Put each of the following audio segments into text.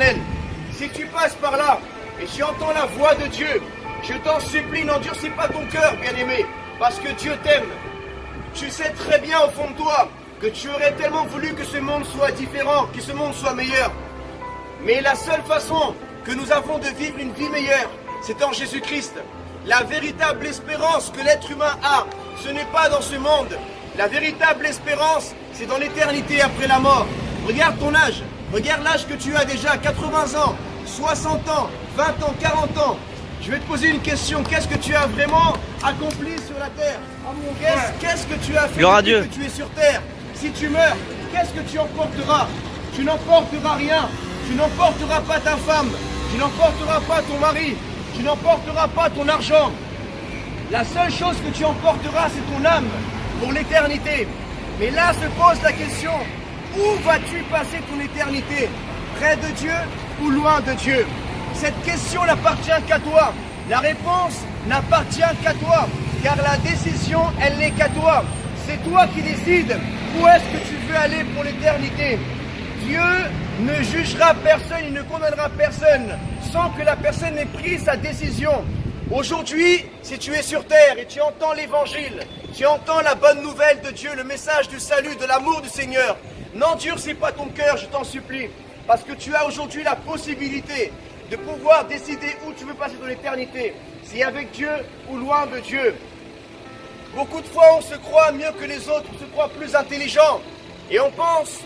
éternel. Si tu passes par là et tu entends la voix de Dieu, je t'en supplie, n'endurcis pas ton cœur, bien-aimé, parce que Dieu t'aime. Tu sais très bien au fond de toi que tu aurais tellement voulu que ce monde soit différent, que ce monde soit meilleur. Mais la seule façon que nous avons de vivre une vie meilleure, c'est en Jésus-Christ. La véritable espérance que l'être humain a, ce n'est pas dans ce monde. La véritable espérance, c'est dans l'éternité après la mort. Regarde ton âge. Regarde l'âge que tu as déjà, 80 ans, 60 ans, 20 ans, 40 ans. Je vais te poser une question. Qu'est-ce que tu as vraiment accompli sur la terre? Qu'est-ce que tu as fait depuis que tu es sur terre? Si tu meurs, qu'est-ce que tu emporteras? Tu n'emporteras rien. Tu n'emporteras pas ta femme. Tu n'emporteras pas ton mari. Tu n'emporteras pas ton argent. La seule chose que tu emporteras, c'est ton âme pour l'éternité. Mais là se pose la question, où vas-tu passer ton éternité? Près de Dieu ou loin de Dieu? Cette question n'appartient qu'à toi. La réponse n'appartient qu'à toi. Car la décision, elle n'est qu'à toi. C'est toi qui décides où est-ce que tu veux aller pour l'éternité. Dieu ne jugera personne, il ne condamnera personne sans que la personne ait pris sa décision. Aujourd'hui, si tu es sur terre et tu entends l'évangile, tu entends la bonne nouvelle de Dieu, le message du salut, de l'amour du Seigneur, n'endurcis pas ton cœur, je t'en supplie, parce que tu as aujourd'hui la possibilité de pouvoir décider où tu veux passer ton éternité, si avec Dieu ou loin de Dieu. Beaucoup de fois, on se croit mieux que les autres, on se croit plus intelligent, et on pense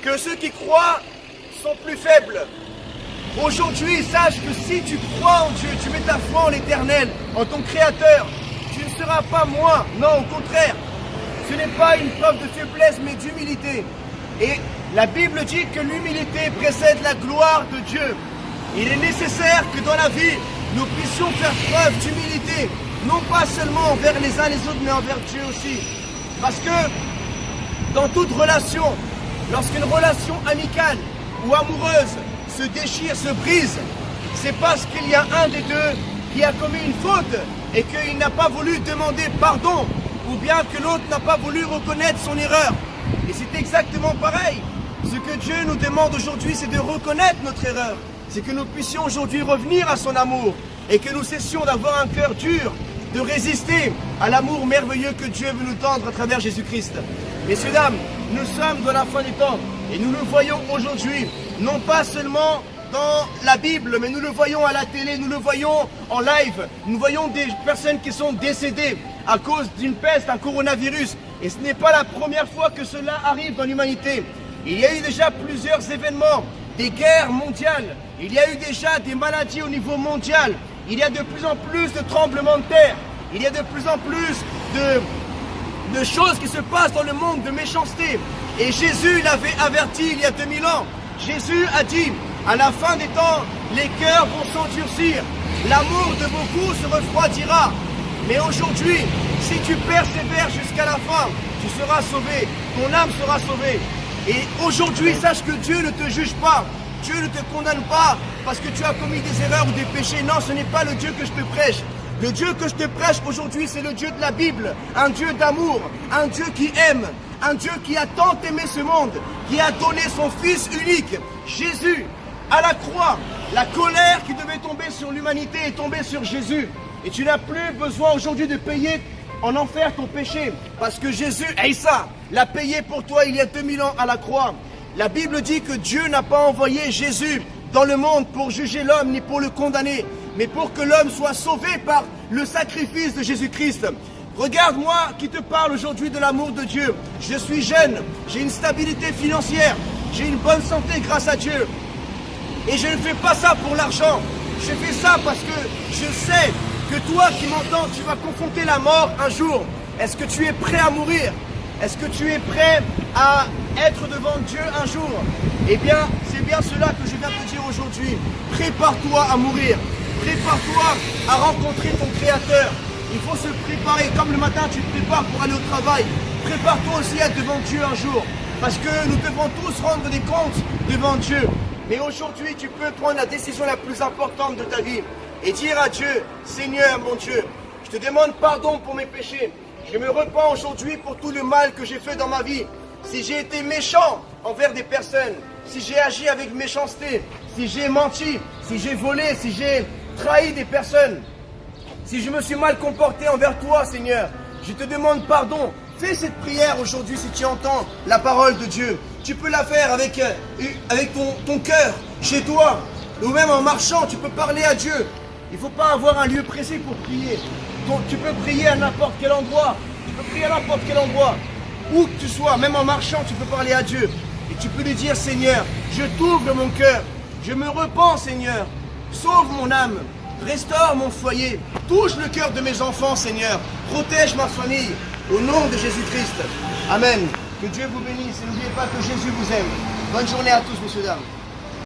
que ceux qui croient sont plus faibles. Aujourd'hui, sache que si tu crois en Dieu, tu mets ta foi en l'Éternel, en ton Créateur, tu ne seras pas moins. Non, au contraire, ce n'est pas une preuve de faiblesse, mais d'humilité. Et la Bible dit que l'humilité précède la gloire de Dieu. Il est nécessaire que dans la vie, nous puissions faire preuve d'humilité, non pas seulement envers les uns les autres, mais envers Dieu aussi. Parce que dans toute relation, lorsqu'une relation amicale ou amoureuse se déchire, se brise, c'est parce qu'il y a un des deux qui a commis une faute et qu'il n'a pas voulu demander pardon, ou bien que l'autre n'a pas voulu reconnaître son erreur. Et c'est exactement pareil. Ce que Dieu nous demande aujourd'hui, c'est de reconnaître notre erreur. C'est que nous puissions aujourd'hui revenir à son amour et que nous cessions d'avoir un cœur dur, de résister à l'amour merveilleux que Dieu veut nous tendre à travers Jésus-Christ. Messieurs, dames, nous sommes dans la fin des temps et nous le voyons aujourd'hui, non pas seulement dans la Bible, mais nous le voyons à la télé, nous le voyons en live. Nous voyons des personnes qui sont décédées à cause d'une peste, un coronavirus. Et ce n'est pas la première fois que cela arrive dans l'humanité. Il y a eu déjà plusieurs événements, des guerres mondiales. Il y a eu déjà des maladies au niveau mondial. Il y a de plus en plus de tremblements de terre. Il y a de plus en plus de choses qui se passent dans le monde, de méchanceté. Et Jésus l'avait averti il y a 2000 ans. Jésus a dit, à la fin des temps, les cœurs vont s'endurcir. L'amour de beaucoup se refroidira. Mais aujourd'hui, si tu persévères jusqu'à la fin, tu seras sauvé. Ton âme sera sauvée. Et aujourd'hui, sache que Dieu ne te juge pas. Dieu ne te condamne pas parce que tu as commis des erreurs ou des péchés. Non, ce n'est pas le Dieu que je te prêche. Le Dieu que je te prêche aujourd'hui, c'est le Dieu de la Bible. Un Dieu d'amour, un Dieu qui aime, un Dieu qui a tant aimé ce monde, qui a donné son Fils unique, Jésus, à la croix. La colère qui devait tomber sur l'humanité est tombée sur Jésus. Et tu n'as plus besoin aujourd'hui de payer en enfer ton péché. Parce que Jésus, Aïssa, l'a payé pour toi il y a 2000 ans à la croix. La Bible dit que Dieu n'a pas envoyé Jésus dans le monde pour juger l'homme ni pour le condamner, mais pour que l'homme soit sauvé par le sacrifice de Jésus-Christ. Regarde-moi qui te parle aujourd'hui de l'amour de Dieu. Je suis jeune, j'ai une stabilité financière, j'ai une bonne santé grâce à Dieu. Et je ne fais pas ça pour l'argent. Je fais ça parce que je sais que toi qui m'entends, tu vas confronter la mort un jour. Est-ce que tu es prêt à mourir? Est-ce que tu es prêt à être devant Dieu un jour? Eh bien, c'est bien cela que je viens te dire aujourd'hui. Prépare-toi à mourir. Prépare-toi à rencontrer ton Créateur. Il faut se préparer. Comme le matin, tu te prépares pour aller au travail. Prépare-toi aussi à être devant Dieu un jour. Parce que nous devrons tous rendre des comptes devant Dieu. Mais aujourd'hui, tu peux prendre la décision la plus importante de ta vie. Et dire à Dieu, Seigneur mon Dieu, je te demande pardon pour mes péchés. Je me repens aujourd'hui pour tout le mal que j'ai fait dans ma vie. Si j'ai été méchant envers des personnes, si j'ai agi avec méchanceté, si j'ai menti, si j'ai volé, si j'ai trahi des personnes, si je me suis mal comporté envers toi, Seigneur, je te demande pardon. Fais cette prière aujourd'hui si tu entends la parole de Dieu. Tu peux la faire avec ton cœur, chez toi, ou même en marchant, tu peux parler à Dieu. Il ne faut pas avoir un lieu précis pour prier. Tu peux prier à n'importe quel endroit. Tu peux prier à n'importe quel endroit. Où que tu sois, même en marchant, tu peux parler à Dieu. Et tu peux lui dire, Seigneur, je t'ouvre mon cœur. Je me repens, Seigneur. Sauve mon âme. Restaure mon foyer. Touche le cœur de mes enfants, Seigneur. Protège ma famille. Au nom de Jésus-Christ. Amen. Que Dieu vous bénisse. Et n'oubliez pas que Jésus vous aime. Bonne journée à tous, messieurs, dames.